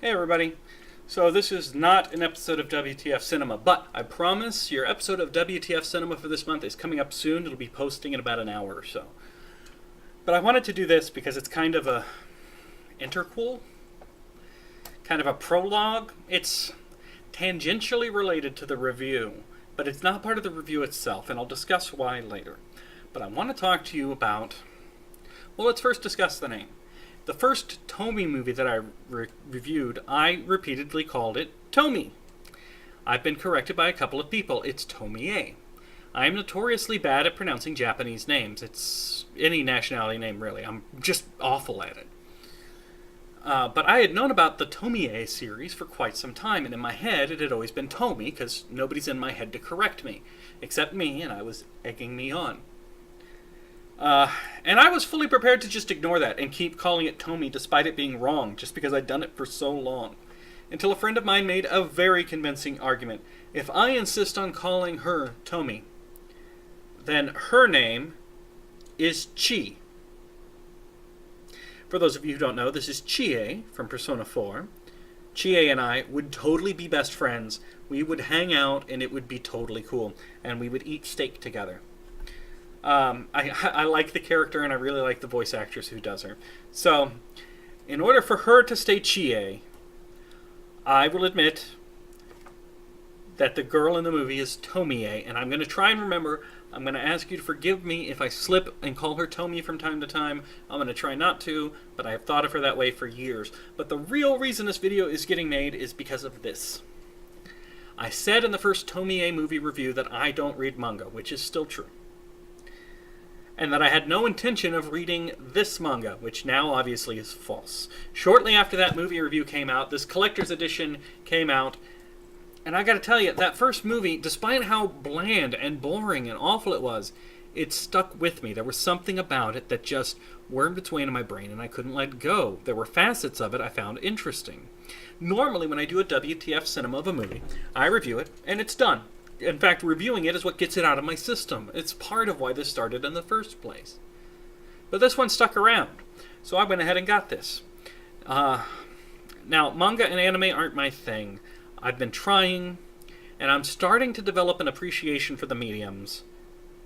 Hey everybody. So this is not an episode of WTF Cinema, but I promise your episode of WTF Cinema for this month is coming up soon. It'll be posting in about an hour or so. But I wanted to do this because it's kind of a interquel, kind of a prologue. It's tangentially related to the review, but it's not part of the review itself, and I'll discuss why later. But I want to talk to you about, well, let's first discuss the name. The first Tomie movie that I reviewed, I repeatedly called it Tomie. I've been corrected by a couple of people. It's Tomie. I am notoriously bad at pronouncing Japanese names. It's any nationality name, really. I'm just awful at it. But I had known about the Tomie series for quite some time, and in my head it had always been Tomie, because nobody's in my head to correct me, except me, and I was egging me on. And I was fully prepared to just ignore that and keep calling it Tomie despite it being wrong, just because I'd done it for so long. Until a friend of mine made a very convincing argument. If I insist on calling her Tomie, then her name is Chi. For those of you who don't know, this is Chie from Persona 4. Chie and I would totally be best friends. We would hang out and it would be totally cool. And we would eat steak together. I like the character, and I really like the voice actress who does her. So, in order for her to stay Chie, I will admit that the girl in the movie is Tomie, and I'm going to try and remember. I'm going to ask you to forgive me if I slip and call her Tomie from time to time. I'm going to try not to, but I have thought of her that way for years. But the real reason this video is getting made is because of this. I said in the first Tomie movie review that I don't read manga, which is still true. And that I had no intention of reading this manga, which now obviously is false. Shortly after that movie review came out, this collector's edition came out, and I gotta tell you, that first movie, despite how bland and boring and awful it was, it stuck with me. There was something about it that just wormed its way into my brain, and I couldn't let go. There were facets of it I found interesting. Normally, when I do a WTF Cinema of a movie, I review it, and it's done. In fact, reviewing it is what gets it out of my system. It's part of why this started in the first place. But this one stuck around, so I went ahead and got this. Now, manga and anime aren't my thing. I've been trying, and I'm starting to develop an appreciation for the mediums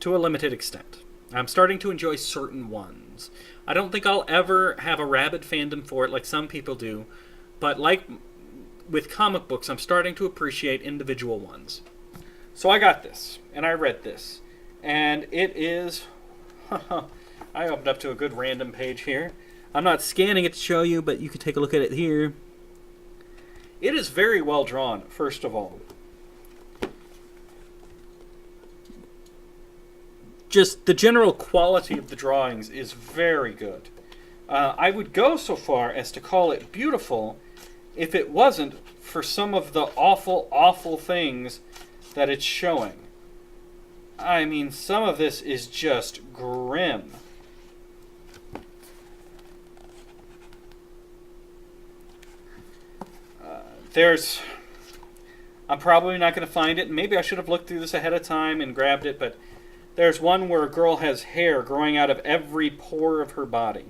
to a limited extent. I'm starting to enjoy certain ones. I don't think I'll ever have a rabid fandom for it like some people do, but like with comic books, I'm starting to appreciate individual ones. So I got this, and I read this, and it is, I opened up to a good random page here. I'm not scanning it to show you, but you can take a look at it here. It is very well drawn, first of all. Just the general quality of the drawings is very good. I would go so far as to call it beautiful if it wasn't for some of the awful, awful things that it's showing. I mean, some of this is just grim. I'm probably not going to find it. Maybe I should have looked through this ahead of time and grabbed it, but there's one where a girl has hair growing out of every pore of her body.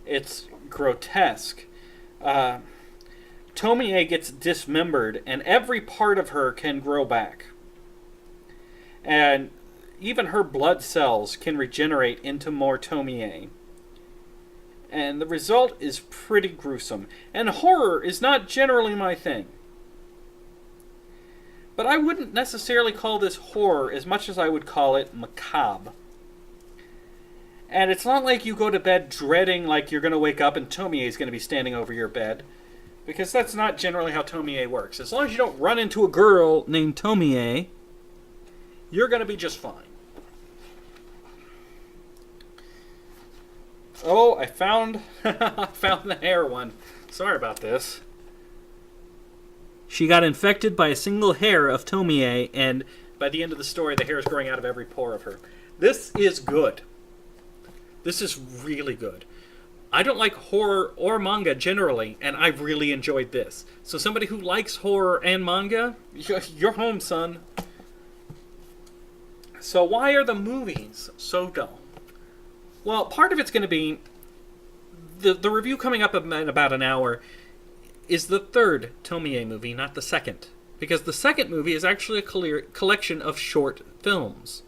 It's grotesque. Tomie gets dismembered, and every part of her can grow back. And even her blood cells can regenerate into more Tomie. And the result is pretty gruesome. And horror is not generally my thing. But I wouldn't necessarily call this horror as much as I would call it macabre. And it's not like you go to bed dreading like you're going to wake up and Tomie is going to be standing over your bed. Because that's not generally how Tomie works. As long as you don't run into a girl named Tomie, you're going to be just fine. Oh, I found the hair one. Sorry about this. She got infected by a single hair of Tomie, and by the end of the story, the hair is growing out of every pore of her. This is good. This is really good. I don't like horror or manga generally, and I really enjoyed this. So somebody who likes horror and manga, you're home, son. So why are the movies so dull? Well, part of it's going to be the review coming up in about an hour is the third Tomie movie, not the second. Because the second movie is actually a collection of short films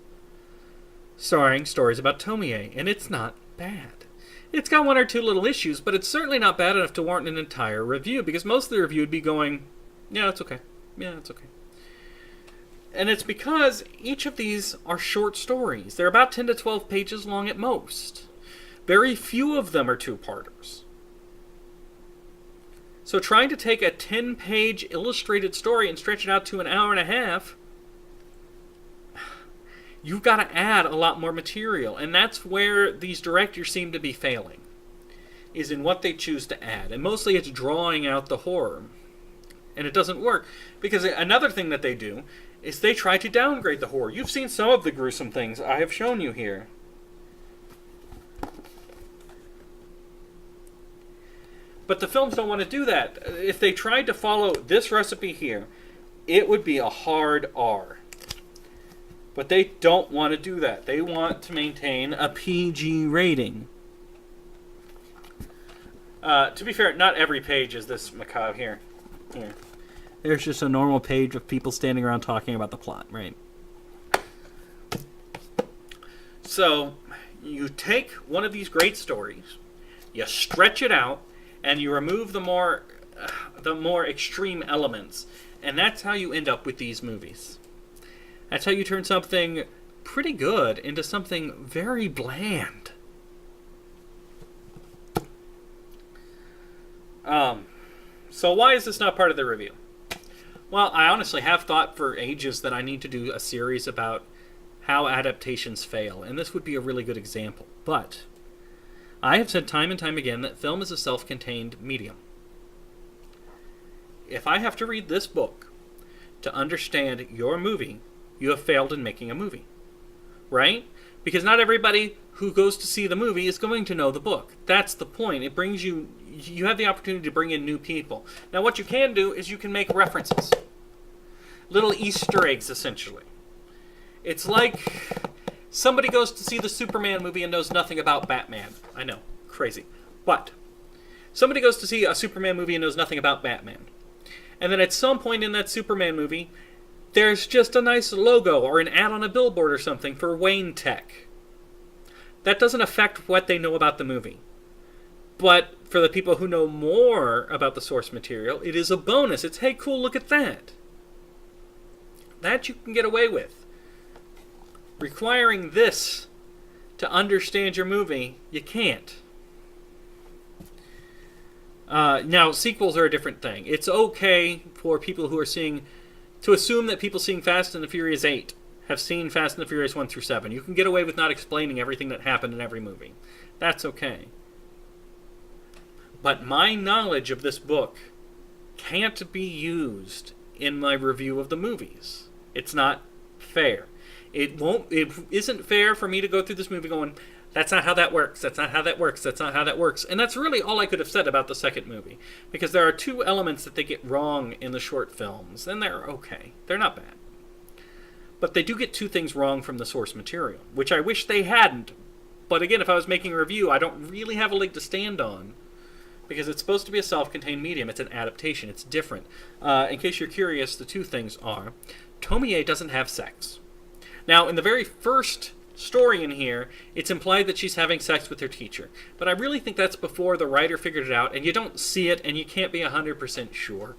starring stories about Tomie, and it's not bad. It's got one or two little issues, but it's certainly not bad enough to warrant an entire review, because most of the review would be going, yeah, it's okay. Yeah, it's okay. And it's because each of these are short stories. They're about 10 to 12 pages long at most. Very few of them are two-parters. So trying to take a 10-page illustrated story and stretch it out to an hour and a half, you've got to add a lot more material. And that's where these directors seem to be failing, is in what they choose to add. And mostly it's drawing out the horror. And it doesn't work. Because another thing that they do is they try to downgrade the horror. You've seen some of the gruesome things I have shown you here. But the films don't want to do that. If they tried to follow this recipe here, it would be a hard R. But they don't want to do that. They want to maintain a PG rating. To be fair, not every page is this macabre here. Here. There's just a normal page of people standing around talking about the plot, right? So, you take one of these great stories, you stretch it out, and you remove the more extreme elements. And that's how you end up with these movies. That's how you turn something pretty good into something very bland. So why is this not part of the review? Well, I honestly have thought for ages that I need to do a series about how adaptations fail, and this would be a really good example. But I have said time and time again that film is a self-contained medium. If I have to read this book to understand your movie, you have failed in making a movie. Right? Because not everybody who goes to see the movie is going to know the book. That's the point. It brings you have the opportunity to bring in new people. Now what you can do is you can make references. Little Easter eggs, essentially. It's like somebody goes to see the Superman movie and knows nothing about Batman. I know, crazy. But somebody goes to see a Superman movie and knows nothing about Batman. And then at some point in that Superman movie, there's just a nice logo or an ad on a billboard or something for Wayne Tech. That doesn't affect what they know about the movie. But for the people who know more about the source material, it is a bonus. It's, hey, cool, look at that. That you can get away with. Requiring this to understand your movie, you can't. Now, sequels are a different thing. It's okay for people who are to assume that people seeing Fast and the Furious 8 have seen Fast and the Furious 1 through 7. You can get away with not explaining everything that happened in every movie. That's okay. But my knowledge of this book can't be used in my review of the movies. It's not fair. It isn't fair for me to go through this movie going, that's not how that works, that's not how that works, that's not how that works. And that's really all I could have said about the second movie. Because there are two elements that they get wrong in the short films, and they're okay. They're not bad. But they do get two things wrong from the source material, which I wish they hadn't. But again, if I was making a review, I don't really have a leg to stand on. Because it's supposed to be a self-contained medium. It's an adaptation. It's different. In case you're curious, the two things are, Tomie doesn't have sex. Now, in the very first story in here, it's implied that she's having sex with her teacher. But I really think that's before the writer figured it out, and you don't see it, and you can't be 100% sure.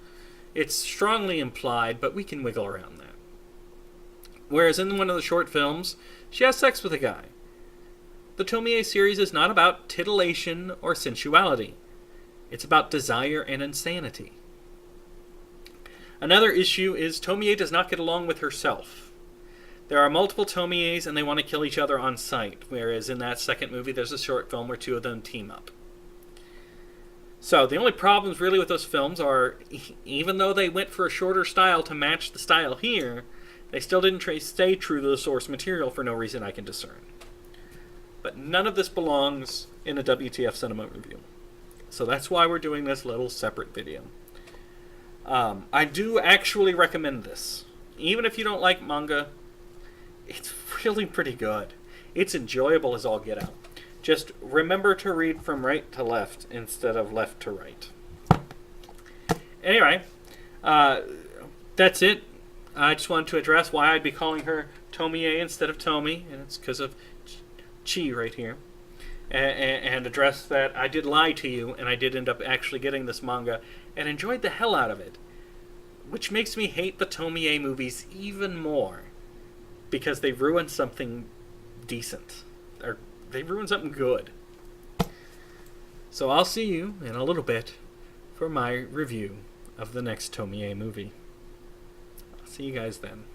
It's strongly implied, but we can wiggle around that. Whereas in one of the short films, she has sex with a guy. The Tomie series is not about titillation or sensuality. It's about desire and insanity. Another issue is Tomie does not get along with herself. There are multiple Tomies and they want to kill each other on sight, whereas in that second movie there's a short film where two of them team up. So the only problems really with those films are, even though they went for a shorter style to match the style here, they still didn't stay true to the source material for no reason I can discern. But none of this belongs in a WTF Cinema review. So that's why we're doing this little separate video. I do actually recommend this. Even if you don't like manga, it's really pretty good. It's enjoyable as all get out. Just remember to read from right to left instead of left to right. Anyway, uh, that's it. I just wanted to address why I'd be calling her Tomie instead of Tomie, and it's because of Chi right here. And address that I did lie to you, and I did end up actually getting this manga, and enjoyed the hell out of it. Which makes me hate the Tomie movies even more, because they ruined something decent. Or they ruined something good. So I'll see you in a little bit for my review of the next Tomie movie. I'll see you guys then.